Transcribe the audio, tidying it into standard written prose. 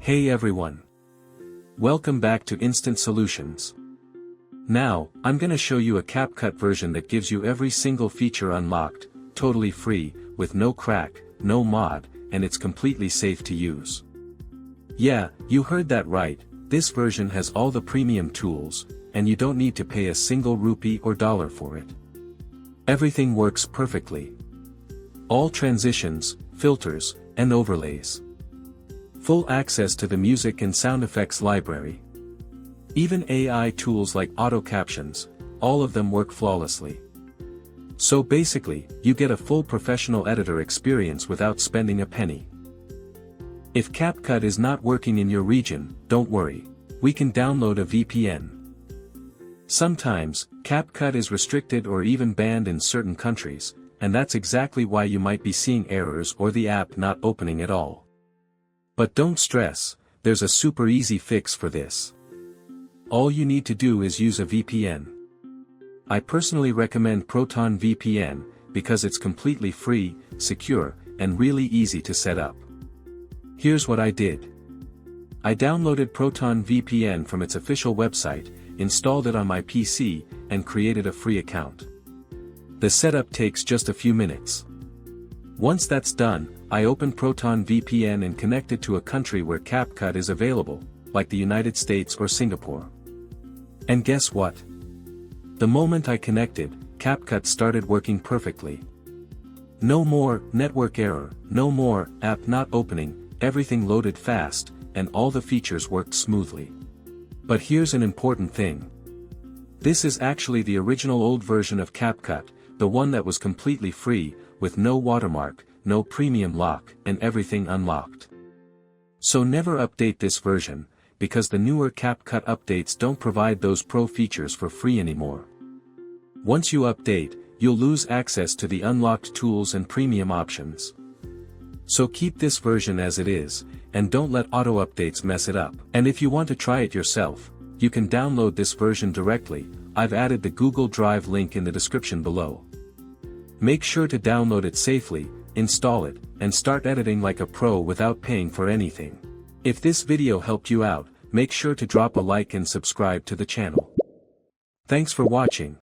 Hey everyone. Welcome back to Instant Solutions. Now, I'm gonna show you a CapCut version that gives you every single feature unlocked, totally free, with no crack, no mod, and it's completely safe to use. Yeah, you heard that right, this version has all the premium tools, and you don't need to pay a single rupee or dollar for it. Everything works perfectly. All transitions, filters, and overlays. Full access to the music and sound effects library. Even AI tools like auto captions, all of them work flawlessly. So basically, you get a full professional editor experience without spending a penny. If CapCut is not working in your region, don't worry. We can download a VPN. Sometimes, CapCut is restricted or even banned in certain countries, and that's exactly why you might be seeing errors or the app not opening at all. But don't stress, there's a super easy fix for this. All you need to do is use a VPN. I personally recommend Proton VPN, because it's completely free, secure, and really easy to set up. Here's what I did. I downloaded Proton VPN from its official website, installed it on my PC, and created a free account. The setup takes just a few minutes. Once that's done, I open Proton VPN and connect it to a country where CapCut is available, like the United States or Singapore. And guess what? The moment I connected, CapCut started working perfectly. No more network error, no more app not opening, everything loaded fast, and all the features worked smoothly. But here's an important thing. This is actually the original old version of CapCut, the one that was completely free, with no watermark, no premium lock, and everything unlocked. So never update this version, because the newer CapCut updates don't provide those pro features for free anymore. Once you update, you'll lose access to the unlocked tools and premium options. So keep this version as it is, and don't let auto updates mess it up. And if you want to try it yourself, you can download this version directly. I've added the Google Drive link in the description below. Make sure to download it safely, install it, and start editing like a pro without paying for anything. If this video helped you out, make sure to drop a like and subscribe to the channel. Thanks for watching.